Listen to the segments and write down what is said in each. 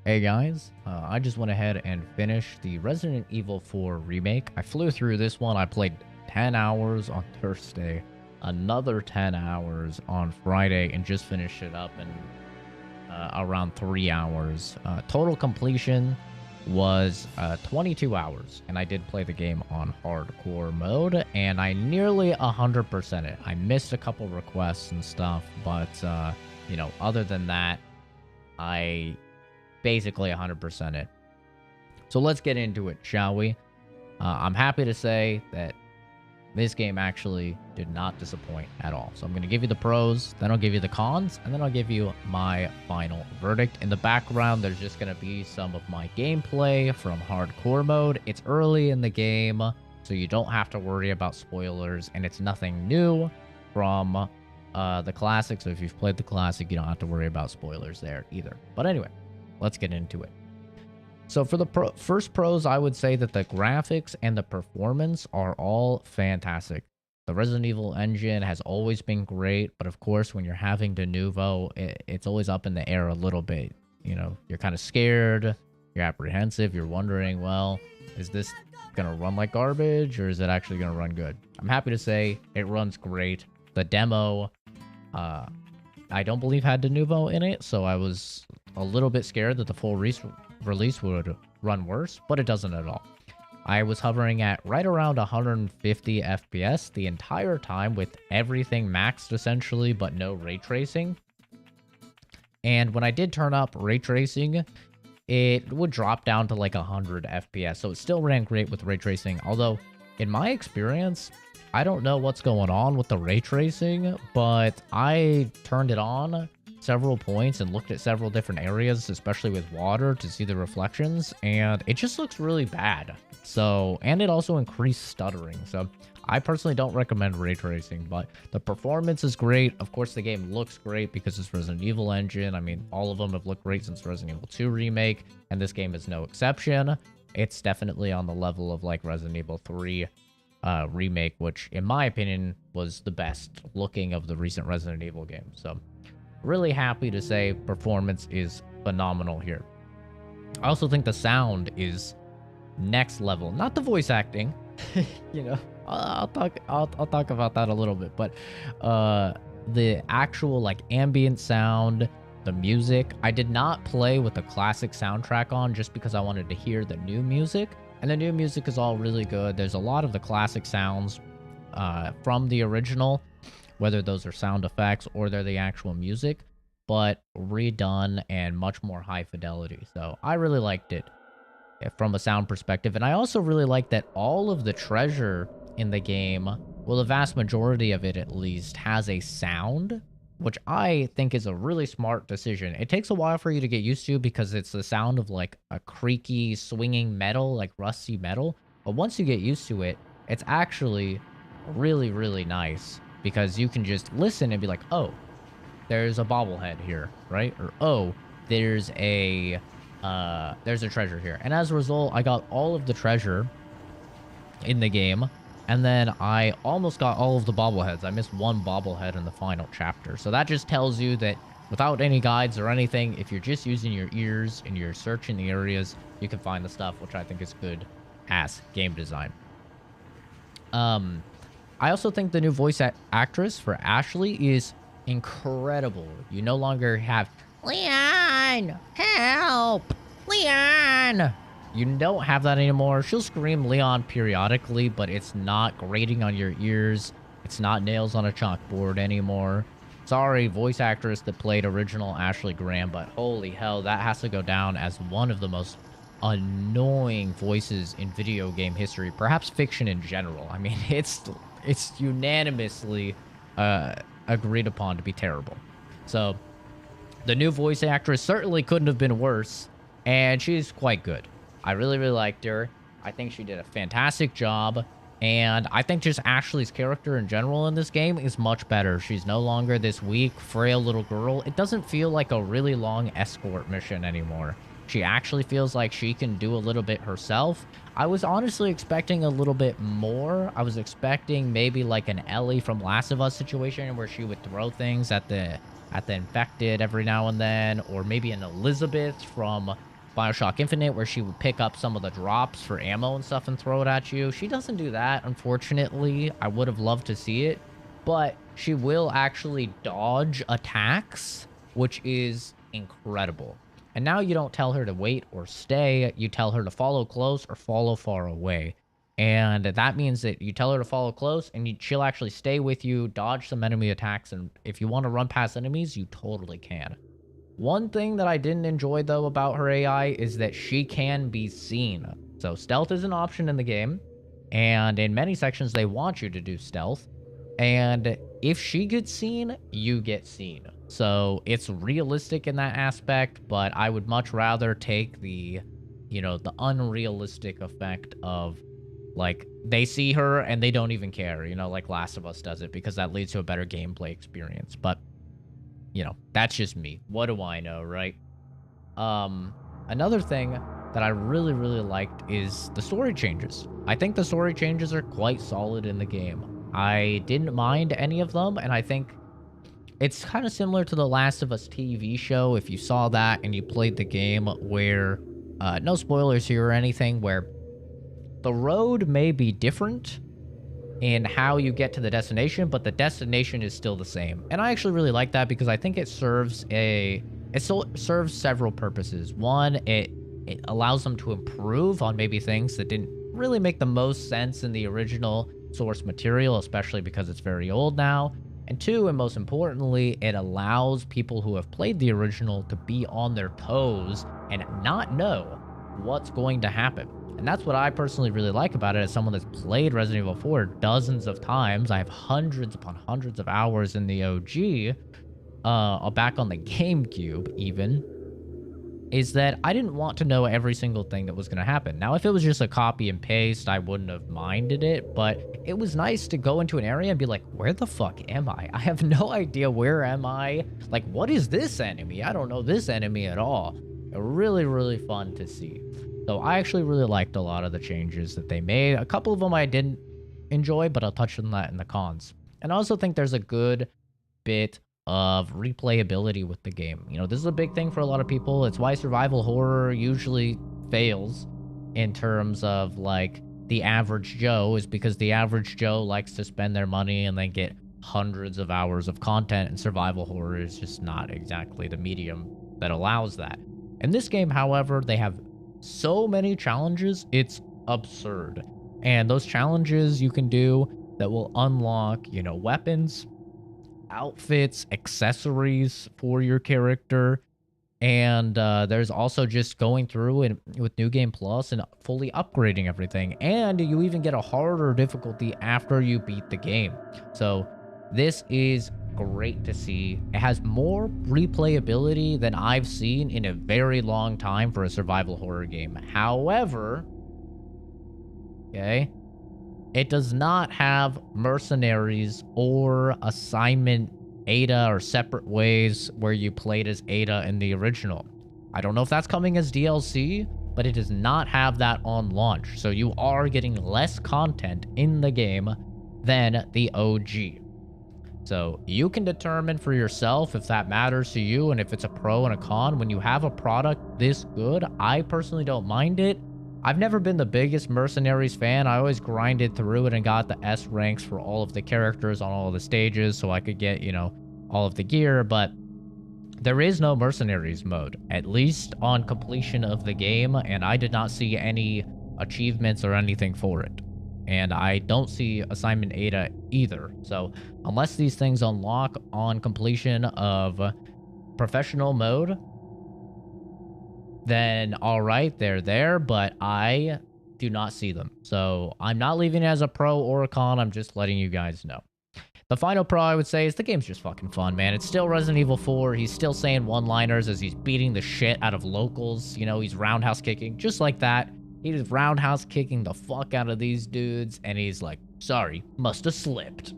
Hey guys, I just went ahead and finished the Resident Evil 4 remake. I flew through this one. I played 10 hours on Thursday, another 10 hours on Friday, and just finished it up in around 3 hours. Total completion was 22 hours, and I did play the game on hardcore mode, and I nearly 100% it. I missed a couple requests and stuff, but, other than that, I basically 100% it. So let's get into it, shall we? I'm happy to say that this game actually did not disappoint at all. So I'm going to give you the pros, then I'll give you the cons, and then I'll give you my final verdict. In the background, there's just going to be some of my gameplay from hardcore mode. It's early in the game, so you don't have to worry about spoilers, and it's nothing new from the classic. So if you've played the classic, you don't have to worry about spoilers there either. But anyway, let's get into it. So for the first pros, I would say that the graphics and the performance are all fantastic. The Resident Evil engine has always been great, but of course, when you're having de novo, it's always up in the air a little bit. You know, you're kind of scared, you're apprehensive, you're wondering, well, is this going to run like garbage, or is it actually going to run good? I'm happy to say it runs great. The demo, I don't believe had de novo in it, so I was a little bit scared that the full release would run worse, but it doesn't at all. I was hovering at right around 150 FPS the entire time with everything maxed essentially, but no ray tracing. And when I did turn up ray tracing, it would drop down to like 100 FPS. So it still ran great with ray tracing. Although, in my experience, I don't know what's going on with the ray tracing, but I turned it on several points and looked at several different areas, especially with water, to see the reflections, and it just looks really bad. So, and it also increased stuttering. So I personally don't recommend ray tracing, but the performance is great. Of course, the game looks great because it's Resident Evil engine. I mean, all of them have looked great since Resident Evil 2 Remake, and this game is no exception. It's definitely on the level of like Resident Evil 3 Remake, which in my opinion was the best looking of the recent Resident Evil games. So really happy to say performance is phenomenal here. I also think the sound is next level. Not the voice acting, you know. I'll talk about that a little bit, but the actual like ambient sound, the music. I did not play with the classic soundtrack on just because I wanted to hear the new music, and the new music is all really good. There's a lot of the classic sounds from the original, whether those are sound effects or they're the actual music, but redone and much more high fidelity. So I really liked it from a sound perspective. And I also really like that all of the treasure in the game, well, the vast majority of it at least, has a sound, which I think is a really smart decision. It takes a while for you to get used to because it's the sound of like a creaky, swinging metal, like rusty metal. But once you get used to it, it's actually really, really nice, because you can just listen and be like, oh, there's a bobblehead here, right? Or, oh, there's a treasure here. And as a result, I got all of the treasure in the game, and then I almost got all of the bobbleheads. I missed one bobblehead in the final chapter. So that just tells you that without any guides or anything, if you're just using your ears and you're searching the areas, you can find the stuff, which I think is good as game design. I also think the new voice actress for Ashley is incredible. You no longer have, Leon, help, Leon. You don't have that anymore. She'll scream Leon periodically, but it's not grating on your ears. It's not nails on a chalkboard anymore. Sorry, voice actress that played original Ashley Graham, but holy hell, that has to go down as one of the most annoying voices in video game history, perhaps fiction in general. I mean, it's unanimously agreed upon to be terrible. So the new voice actress certainly couldn't have been worse, and she's quite good. I really, really liked her. I think she did a fantastic job, and I think just Ashley's character in general in this game is much better. She's no longer this weak, frail little girl. It doesn't feel like a really long escort mission anymore. She actually feels like she can do a little bit herself. I was honestly expecting a little bit more. I was expecting maybe like an Ellie from Last of Us situation where she would throw things at the infected every now and then, or maybe an Elizabeth from Bioshock Infinite, where she would pick up some of the drops for ammo and stuff and throw it at you. She doesn't do that, unfortunately. I would have loved to see it, but she will actually dodge attacks, which is incredible. And now you don't tell her to wait or stay. You tell her to follow close or follow far away. And that means that you tell her to follow close and she'll actually stay with you, dodge some enemy attacks. And if you want to run past enemies, you totally can. One thing that I didn't enjoy, though, about her AI is that she can be seen. So stealth is an option in the game. And in many sections, they want you to do stealth. And if she gets seen, you get seen. So it's realistic in that aspect, but I would much rather take the, the unrealistic effect of, like, they see her and they don't even care, like Last of Us does it, because that leads to a better gameplay experience. But, that's just me. What do I know, right? Another thing that I really, really liked is the story changes. I think the story changes are quite solid in the game. I didn't mind any of them, and I think it's kind of similar to the Last of Us TV show, if you saw that and you played the game, where, no spoilers here or anything, where the road may be different in how you get to the destination, but the destination is still the same. And I actually really like that because I think it serves several purposes. One, it allows them to improve on maybe things that didn't really make the most sense in the original source material, especially because it's very old now. And two, and most importantly, it allows people who have played the original to be on their toes and not know what's going to happen. And that's what I personally really like about it as someone that's played Resident Evil 4 dozens of times. I have hundreds upon hundreds of hours in the OG, back on the GameCube even, is that I didn't want to know every single thing that was going to happen. Now, if it was just a copy and paste, I wouldn't have minded it, but it was nice to go into an area and be like, where the fuck am I? I have no idea where am I? Like, what is this enemy? I don't know this enemy at all. Really, really fun to see. So I actually really liked a lot of the changes that they made. A couple of them I didn't enjoy, but I'll touch on that in the cons. And I also think there's a good bit of replayability with the game. This is a big thing for a lot of people. It's why survival horror usually fails in terms of, like, the average Joe, is because the average Joe likes to spend their money and then get hundreds of hours of content, and survival horror is just not exactly the medium that allows that. In this game, however, they have so many challenges, it's absurd. And those challenges you can do that will unlock, weapons, outfits, accessories for your character. And there's also just going through and with New Game Plus and fully upgrading everything. And you even get a harder difficulty after you beat the game. So this is great to see. It has more replayability than I've seen in a very long time for a survival horror game. However, it does not have Mercenaries or Assignment Ada or separate ways where you played as Ada in the original. I don't know if that's coming as DLC, but it does not have that on launch. So you are getting less content in the game than the OG. So you can determine for yourself if that matters to you and if it's a pro and a con. When you have a product this good, I personally don't mind it. I've never been the biggest Mercenaries fan. I always grinded through it and got the S ranks for all of the characters on all of the stages so I could get, all of the gear. But there is no Mercenaries mode, at least on completion of the game, and I did not see any achievements or anything for it. And I don't see Assignment Ada either. So unless these things unlock on completion of professional mode, then all right, they're there, but I do not see them. So I'm not leaving it as a pro or a con. I'm just letting you guys know. The final pro I would say is the game's just fucking fun, man. It's still Resident Evil 4. He's still saying one-liners as he's beating the shit out of locals. He's roundhouse kicking just like that. He's roundhouse kicking the fuck out of these dudes, and he's like, sorry, must have slipped,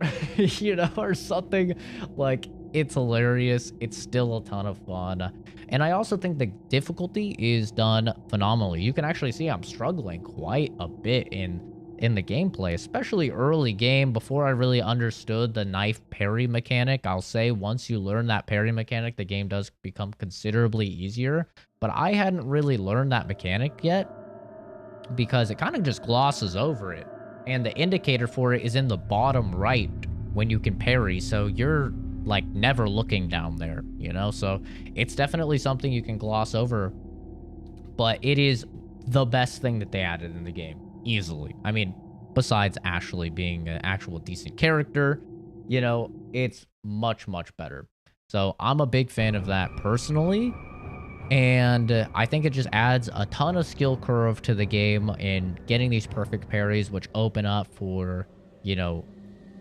or something. Like, it's hilarious. It's still a ton of fun. And I also think the difficulty is done phenomenally. You can actually see I'm struggling quite a bit in the gameplay, especially early game before I really understood the knife parry mechanic. I'll say once you learn that parry mechanic, the game does become considerably easier. but I hadn't really learned that mechanic yet because it kind of just glosses over it. And the indicator for it is in the bottom right when you can parry. So you're like never looking down there, you know? So it's definitely something you can gloss over, but it is the best thing that they added in the game, easily. I mean, besides Ashley being an actual decent character, you know, it's much, much better. So I'm a big fan of that personally. And I think it just adds a ton of skill curve to the game in getting these perfect parries, which open up for, you know,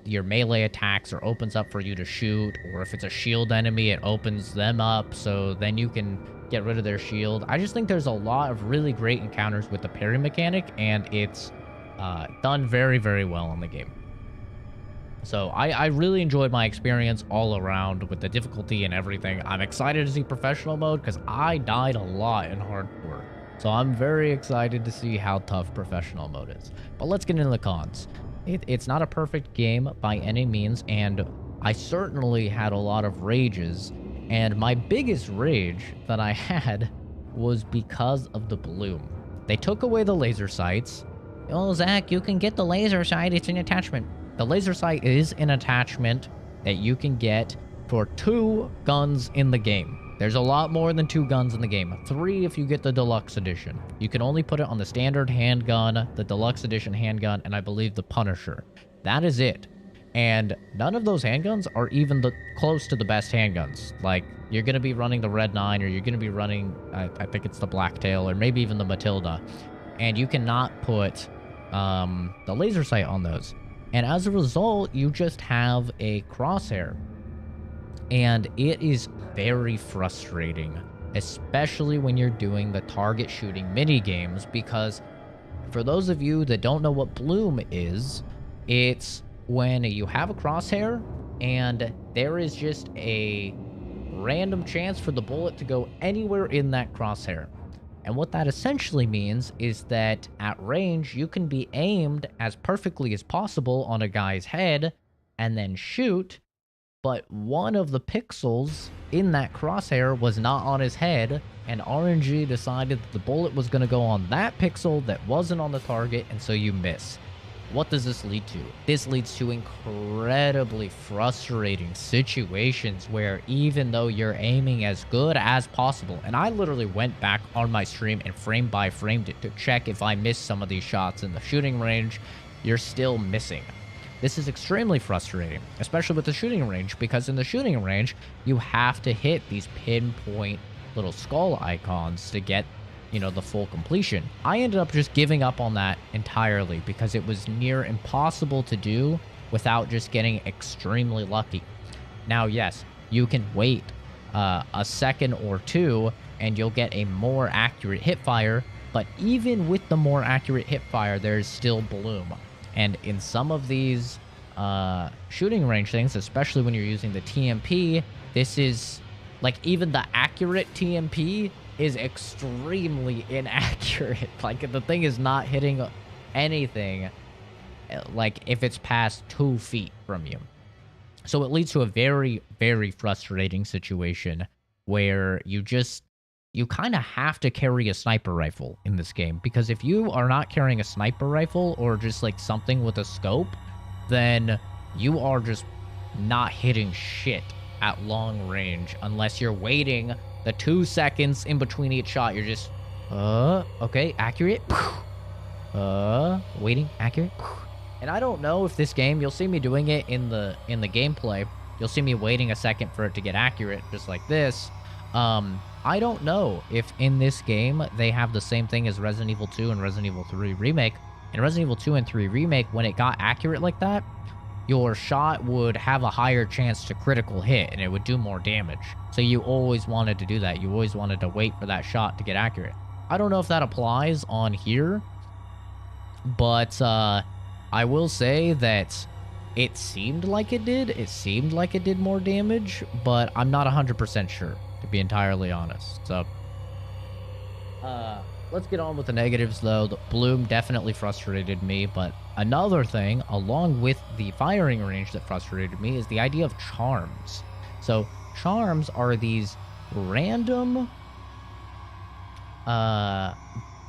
your melee attacks, or opens up for you to shoot. Or if it's a shield enemy, it opens them up so then you can get rid of their shield. I just think there's a lot of really great encounters with the parry mechanic, and it's done very, very well in the game. So I really enjoyed my experience all around with the difficulty and everything. I'm excited to see professional mode because I died a lot in hardcore. So I'm very excited to see how tough professional mode is. But let's get into the cons. It's not a perfect game by any means, and I certainly had a lot of rages. And my biggest rage that I had was because of the bloom. They took away the laser sights. Oh, Zach, you can get the laser sight. It's an attachment. The laser sight is an attachment that you can get for 2 guns in the game. There's a lot more than 2 guns in the game. 3 if you get the deluxe edition. You can only put it on the standard handgun, the deluxe edition handgun, and I believe the Punisher. That is it. And none of those handguns are even close to the best handguns. Like, you're going to be running the Red 9, or you're going to be running, I think it's the Blacktail, or maybe even the Matilda. And you cannot put the laser sight on those. And as a result, you just have a crosshair. And it is very frustrating, especially when you're doing the target shooting mini games, because for those of you that don't know what bloom is, it's when you have a crosshair and there is just a random chance for the bullet to go anywhere in that crosshair. And what that essentially means is that at range, you can be aimed as perfectly as possible on a guy's head and then shoot, but one of the pixels in that crosshair was not on his head, and RNG decided that the bullet was going to go on that pixel that wasn't on the target, and so you miss. What does this lead to? This leads to incredibly frustrating situations where even though you're aiming as good as possible, and I literally went back on my stream and frame by framed it to check if I missed some of these shots in the shooting range, you're still missing. This is extremely frustrating, especially with the shooting range, because in the shooting range, you have to hit these pinpoint little skull icons to get, you know, the full completion. I ended up just giving up on that entirely because it was near impossible to do without just getting extremely lucky. Now, yes, you can wait a second or 2 and you'll get a more accurate hipfire, but even with the more accurate hipfire, there's still bloom. And in some of these shooting range things, especially when you're using the TMP, this is like, even the accurate TMP is extremely inaccurate. Like, the thing is not hitting anything, like, if it's past 2 feet from you. So it leads to a very, very frustrating situation where you kind of have to carry a sniper rifle in this game, because if you are not carrying a sniper rifle or just like something with a scope, then you are just not hitting shit at long range unless you're waiting the 2 seconds in between each shot. You're just, okay, accurate. Waiting, accurate. And I don't know if this game, you'll see me doing it in the gameplay. You'll see me waiting a second for it to get accurate, just like this. I don't know if in this game they have the same thing as Resident Evil 2 and Resident Evil 3 Remake. In Resident Evil 2 and 3 Remake, when it got accurate like that, your shot would have a higher chance to critical hit and it would do more damage. So you always wanted to do that. You always wanted to wait for that shot to get accurate. I don't know if that applies on here, but I will say that it seemed like it did. It seemed like it did more damage, but I'm not 100% sure, to be entirely honest. So let's get on with the negatives, though. The bloom definitely frustrated me, but another thing, along with the firing range that frustrated me, is the idea of charms. So charms are these random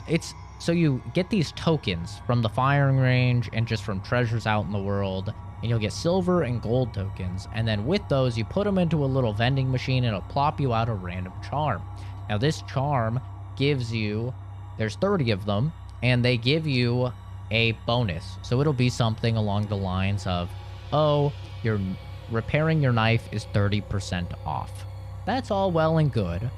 it's so you get these tokens from the firing range and just from treasures out in the world, and you'll get silver and gold tokens. And then with those, you put them into a little vending machine and it'll plop you out a random charm. Now, this charm gives you, there's 30 of them, and they give you a bonus. So it'll be something along the lines of, oh, you're repairing your knife is 30% off. That's all well and good.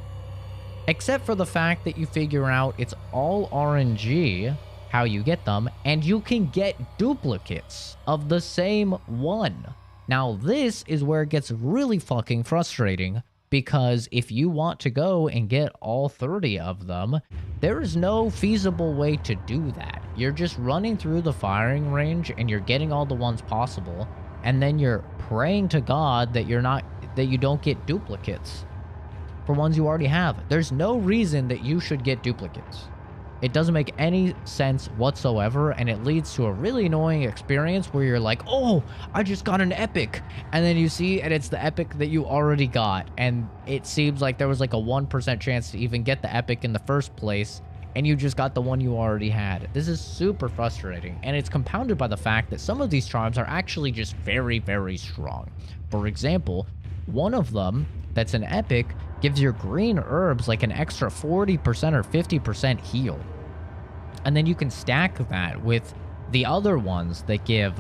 Except for the fact that you figure out it's all RNG, how you get them, and you can get duplicates of the same one. Now, this is where it gets really fucking frustrating, because if you want to go and get all 30 of them, there is no feasible way to do that. You're just running through the firing range and you're getting all the ones possible, and then you're praying to God that you don't get duplicates for ones you already have. There's no reason that you should get duplicates. It doesn't make any sense whatsoever, and it leads to a really annoying experience where you're like, oh, I just got an epic, and then you see, and it's the epic that you already got, and it seems like there was like a 1% chance to even get the epic in the first place, and you just got the one you already had. This is super frustrating, and it's compounded by the fact that some of these charms are actually just very, very strong. For example, one of them that's an epic gives your green herbs like an extra 40% or 50% heal. And then you can stack that with the other ones that give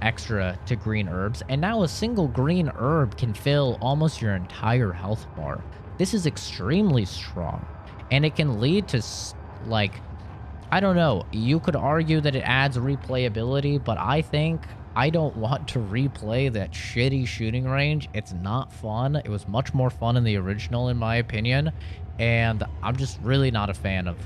extra to green herbs. And now a single green herb can fill almost your entire health bar. This is extremely strong. And it can lead to, like, I don't know. You could argue that it adds replayability, but I think I don't want to replay that shitty shooting range. It's not fun. It was much more fun in the original, in my opinion. And I'm just really not a fan of,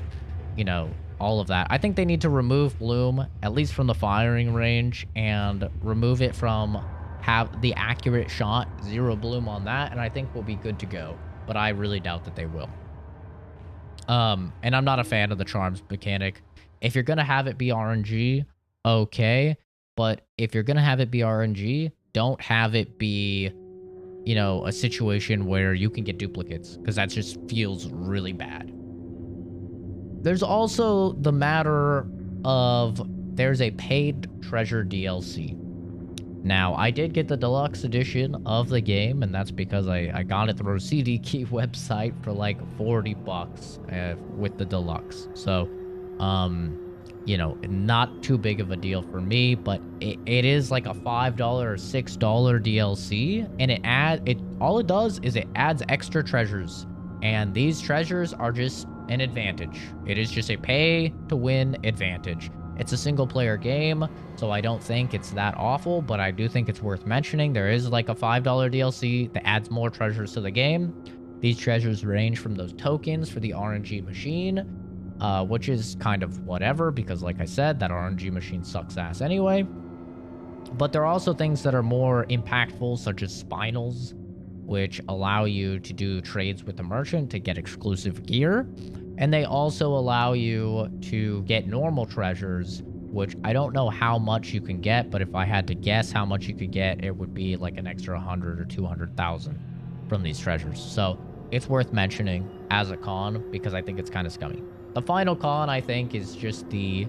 you know, all of that. I think they need to remove Bloom, at least from the firing range, and remove it from have the accurate shot, 0 Bloom on that, and I think we'll be good to go. But I really doubt that they will. And I'm not a fan of the charms mechanic. If you're going to have it be RNG, okay. But if you're going to have it be RNG, don't have it be, you know, a situation where you can get duplicates, because that just feels really bad. There's also the matter of there's a paid treasure DLC. Now, I did get the deluxe edition of the game, and that's because I got it through CD Key website for like 40 bucks with the deluxe. So, you know, not too big of a deal for me, but it is like a $5 or $6 DLC, and all it does is it adds extra treasures, and these treasures are just an advantage. It is just a pay to win advantage. It's a single player game, so I don't think it's that awful, but I do think it's worth mentioning. There is like a $5 DLC that adds more treasures to the game. These treasures range from those tokens for the RNG machine, which is kind of whatever, because like I said, that RNG machine sucks ass anyway. But there are also things that are more impactful, such as spinels, which allow you to do trades with the merchant to get exclusive gear. And they also allow you to get normal treasures, which I don't know how much you can get, but if I had to guess how much you could get, it would be like an extra 100 or 200,000 from these treasures. So it's worth mentioning as a con, because I think it's kind of scummy. The final con, I think, is just a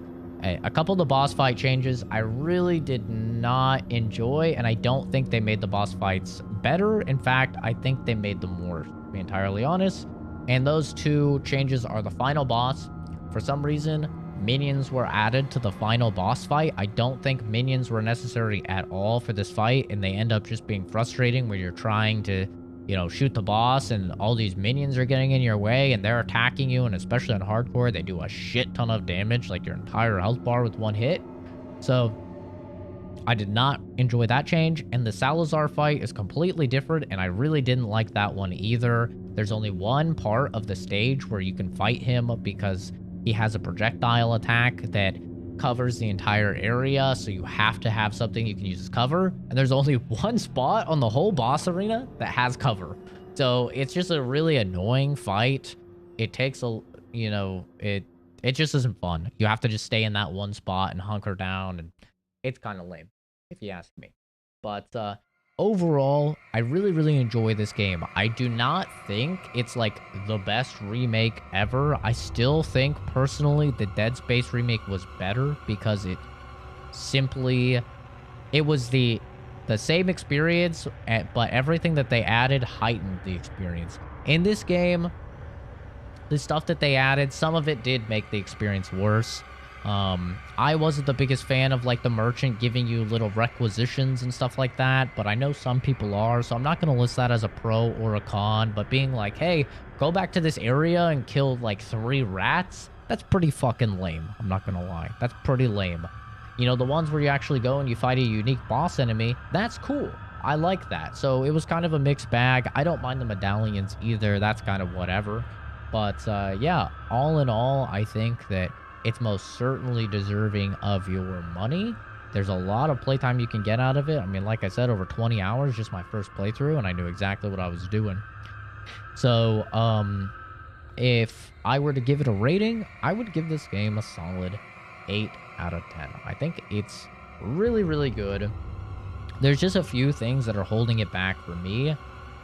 couple of the boss fight changes I really did not enjoy, and I don't think they made the boss fights better. In fact, I think they made them worse, to be entirely honest. And those two changes are the final boss. For some reason, minions were added to the final boss fight. I don't think minions were necessary at all for this fight, and they end up just being frustrating where you're trying to, you know, shoot the boss and all these minions are getting in your way and they're attacking you, and especially on hardcore, they do a shit ton of damage, like your entire health bar with one hit. So I did not enjoy that change, and the Salazar fight is completely different, and I really didn't like that one either. There's only one part of the stage where you can fight him because he has a projectile attack that covers the entire area, so you have to have something you can use as cover, and there's only one spot on the whole boss arena that has cover. So it's just a really annoying fight. It takes a, you know, it just isn't fun. You have to just stay in that one spot and hunker down, and it's kind of lame, if you ask me. But overall, I really, really enjoy this game. I do not think it's like the best remake ever. I still think personally the Dead Space remake was better because simply it was the same experience, but everything that they added heightened the experience. In this game, the stuff that they added, some of it did make the experience worse. I wasn't the biggest fan of like the merchant giving you little requisitions and stuff like that, but I know some people are, so I'm not going to list that as a pro or a con, but being like, hey, go back to this area and kill like 3 rats, that's pretty fucking lame. I'm not going to lie. That's pretty lame. You know, the ones where you actually go and you fight a unique boss enemy, that's cool. I like that. So it was kind of a mixed bag. I don't mind the medallions either. That's kind of whatever. But yeah, all in all, I think that it's most certainly deserving of your money. There's a lot of playtime you can get out of it. I mean, like I said, over 20 hours, just my first playthrough, and I knew exactly what I was doing. So, if I were to give it a rating, I would give this game a solid 8 out of 10. I think it's really, really good. There's just a few things that are holding it back for me.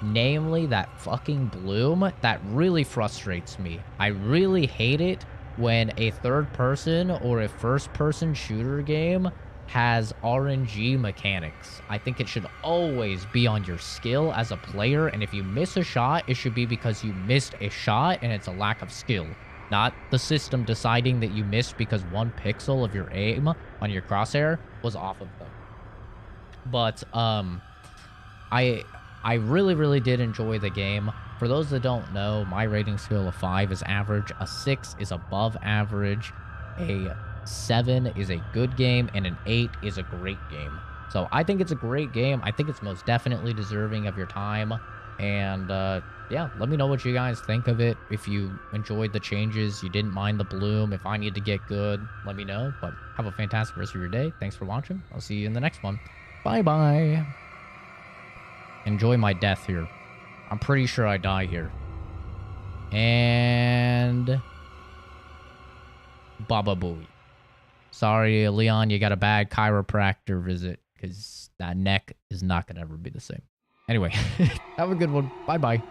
Namely, that fucking bloom, that really frustrates me. I really hate it when a third-person or a first-person shooter game has RNG mechanics. I think it should always be on your skill as a player, and if you miss a shot, it should be because you missed a shot and it's a lack of skill. Not the system deciding that you missed because 1 pixel of your aim on your crosshair was off of them. But, I really, really did enjoy the game. For those that don't know, my rating scale of 5 is average, a 6 is above average, a 7 is a good game, and an 8 is a great game. So I think it's a great game. I think it's most definitely deserving of your time. And yeah, let me know what you guys think of it. If you enjoyed the changes, you didn't mind the bloom, if I need to get good, let me know. But have a fantastic rest of your day. Thanks for watching. I'll see you in the next one. Bye-bye. Enjoy my death here. I'm pretty sure I die here. And Baba Booey. Sorry, Leon, you got a bad chiropractor visit because that neck is not going to ever be the same. Anyway, have a good one. Bye-bye.